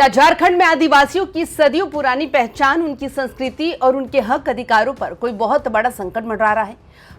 क्या झारखंड में आदिवासियों की सदियों पुरानी पहचान, उनकी संस्कृति और उनके हक अधिकारों पर कोई बहुत बड़ा संकट मंडरा रहा है?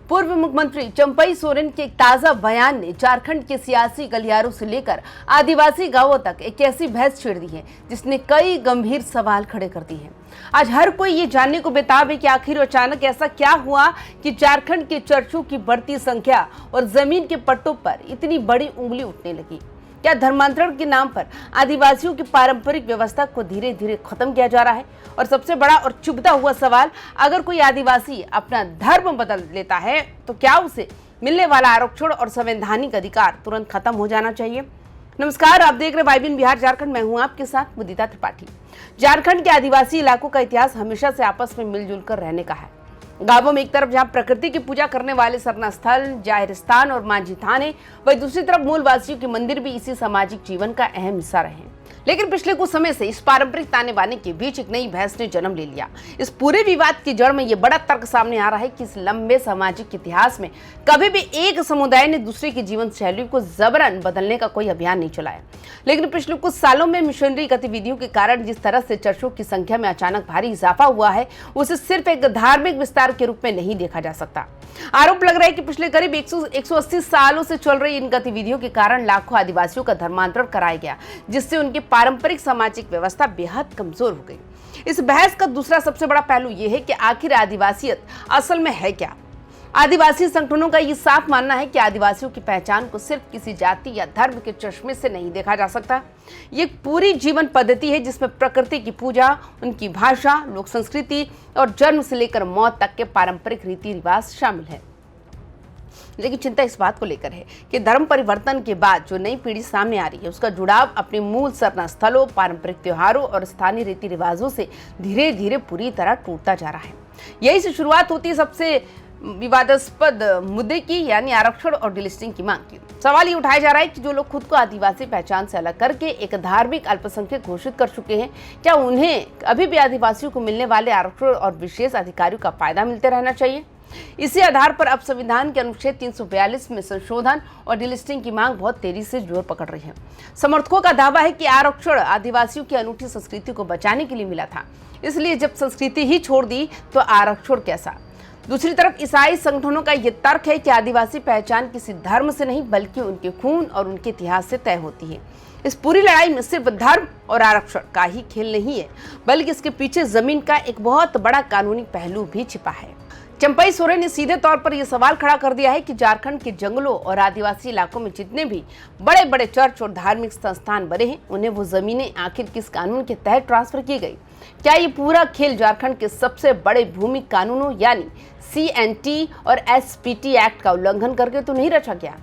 पूर्व मुख्यमंत्री चंपई सोरेन के एक ताजा बयान ने झारखंड के सियासी गलियारों से लेकर आदिवासी गांवों तक एक ऐसी बहस छेड़ दी है जिसने कई गंभीर सवाल खड़े कर दिए हैं। आज हर कोई ये जानने को बेताब है कि आखिर अचानक ऐसा क्या हुआ कि झारखंड के चर्चों की बढ़ती संख्या और जमीन के पट्टों पर इतनी बड़ी उंगली उठने लगी। क्या धर्मांतरण के नाम पर आदिवासियों की पारंपरिक व्यवस्था को धीरे धीरे खत्म किया जा रहा है? और सबसे बड़ा और चुभता हुआ सवाल, अगर कोई आदिवासी अपना धर्म बदल लेता है तो क्या उसे मिलने वाला आरक्षण और संवैधानिक अधिकार तुरंत खत्म हो जाना चाहिए? नमस्कार, आप देख रहे वाइबिन बिहार झारखंड। मैं हूं आपके साथ मुदिता त्रिपाठी। झारखंड के आदिवासी इलाकों का इतिहास हमेशा से आपस में मिलजुल कर रहने का है। गांवों में एक तरफ जहां प्रकृति की पूजा करने वाले सरना स्थल, जाहिर स्थान और मांझी थाने, वहीं दूसरी तरफ मूलवासियों के मंदिर भी इसी सामाजिक जीवन का अहम हिस्सा रहे। लेकिन पिछले कुछ समय से इस पारंपरिक ताने बाने के बीच एक नई बहस ने जन्म ले लिया। इस पूरे विवाद की जड़ में यह बड़ा तर्क सामने आ रहा है कि इस लंबे सामाजिक इतिहास में कभी भी एक समुदाय ने दूसरे की जीवन शैली को जबरन बदलने का कोई अभियान नहीं चलाया। लेकिन पिछले कुछ सालों में मिशनरी गतिविधियों के कारण जिस तरह से चर्चों की संख्या में अचानक भारी इजाफा हुआ है, उसे सिर्फ एक धार्मिक विस्तार के रूप में नहीं देखा जा सकता। आरोप लग रहा है कि पिछले करीब 180 सालों से चल रही इन गतिविधियों के कारण लाखों आदिवासियों का धर्मांतरण कराया गया, जिससे उनकी पारंपरिक सामाजिक व्यवस्था बेहद कमजोर हो गई। इस बहस का दूसरा सबसे बड़ा पहलू यह है कि आखिर आदिवासियत असल में है क्या? आदिवासी संगठनों का ये साफ मानना है कि आदिवासियों की पहचान को सिर्फ किसी जाति या धर्म के चश्मे से नहीं देखा जा सकता। ये एक पूरी जीवन पद्धति है जिसमें प्रकृति की पूजा, उनकी भाषा, लोक संस्कृति और जन्म से लेकर मौत तक के पारंपरिक रीति रिवाज शामिल है। लेकिन चिंता इस बात को लेकर है कि धर्म परिवर्तन के बाद जो नई पीढ़ी सामने आ रही है, उसका जुड़ाव अपने मूल सरना स्थलों, पारंपरिक त्योहारों और स्थानीय रीति रिवाजों से धीरे धीरे पूरी तरह टूटता जा रहा है। यही से शुरुआत होती है सबसे विवादास्पद मुद्दे की, यानी आरक्षण और डिलिस्टिंग की मांग की। सवाल ये उठाया जा रहा है कि जो लोग खुद को आदिवासी पहचान से अलग करके एक धार्मिक अल्पसंख्यक घोषित कर चुके हैं, क्या उन्हें अभी भी आदिवासियों को मिलने वाले आरक्षण और विशेष अधिकारों का फायदा मिलते रहना चाहिए? इसी आधार पर अब संविधान के अनुच्छेद 342 में संशोधन और डिलिस्टिंग की मांग बहुत तेजी से जोर पकड़ रही है। समर्थकों का दावा है कि आरक्षण आदिवासियों की अनूठी संस्कृति को बचाने के लिए मिला था, इसलिए जब संस्कृति ही छोड़ दी तो आरक्षण कैसा? दूसरी तरफ ईसाई संगठनों का यह तर्क है कि आदिवासी पहचान किसी धर्म से नहीं बल्कि उनके खून और उनके इतिहास से तय होती है। इस पूरी लड़ाई में सिर्फ धर्म और आरक्षण का ही खेल नहीं है, बल्कि इसके पीछे जमीन का एक बहुत बड़ा कानूनी पहलू भी छिपा है। चंपई सोरेन ने सीधे तौर पर यह सवाल खड़ा कर दिया है कि झारखंड के जंगलों और आदिवासी इलाकों में जितने भी बड़े बड़े चर्च और धार्मिक संस्थान बने हैं, उन्हें वो जमीनें आखिर किस कानून के तहत ट्रांसफर की गई? क्या ये पूरा खेल झारखंड के सबसे बड़े भूमि कानूनों यानी CNT और SPT एक्ट का उल्लंघन करके तो नहीं रचा गया?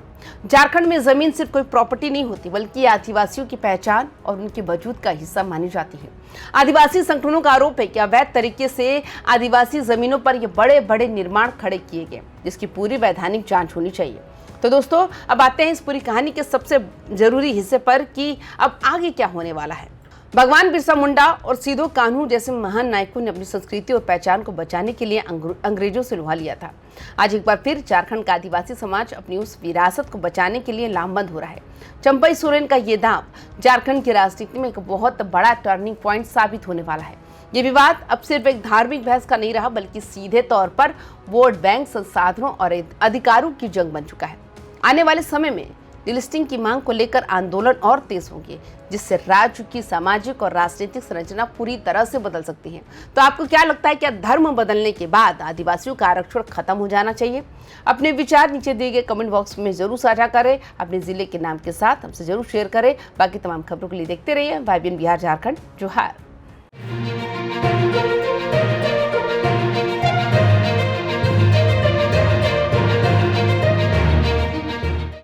झारखंड में जमीन सिर्फ कोई प्रॉपर्टी नहीं होती, बल्कि आदिवासियों की पहचान और उनके वजूद का हिस्सा मानी जाती है। आदिवासी संगठनों का आरोप है कि अवैध तरीके से आदिवासी जमीनों पर ये बड़े बड़े निर्माण खड़े किए गए, जिसकी पूरी वैधानिक जांच होनी चाहिए। तो दोस्तों, अब आते हैं इस पूरी कहानी के सबसे जरूरी हिस्से पर कि अब आगे क्या होने वाला है। भगवान बिरसा मुंडा और सिदो कान्हू जैसे महान नायकों ने अपनी संस्कृति और पहचान को बचाने के लिए अंग्रेजों से लोहा लिया था। आज एक बार फिर झारखंड का आदिवासी समाज अपनी उस विरासत को बचाने के लिए लामबंद हो रहा है। चंपई सोरेन का ये दांव झारखंड की राजनीति में एक बहुत बड़ा टर्निंग पॉइंट साबित होने वाला है। ये विवाद अब सिर्फ एक धार्मिक बहस का नहीं रहा, बल्कि सीधे तौर पर वोट बैंक, संसाधनों और अधिकारों की जंग बन चुका है। आने वाले समय में डिलिस्टिंग की मांग को लेकर आंदोलन और तेज होंगे, जिससे राज्य की सामाजिक और राजनीतिक संरचना पूरी तरह से बदल सकती है। तो आपको क्या लगता है, क्या धर्म बदलने के बाद आदिवासियों का आरक्षण खत्म हो जाना चाहिए? अपने विचार नीचे दिए गए कमेंट बॉक्स में जरूर साझा करें। अपने जिले के नाम के साथ हमसे जरूर शेयर करें। बाकी तमाम खबरों के लिए देखते रहिए वाइबिन बिहार झारखंड। जोहार।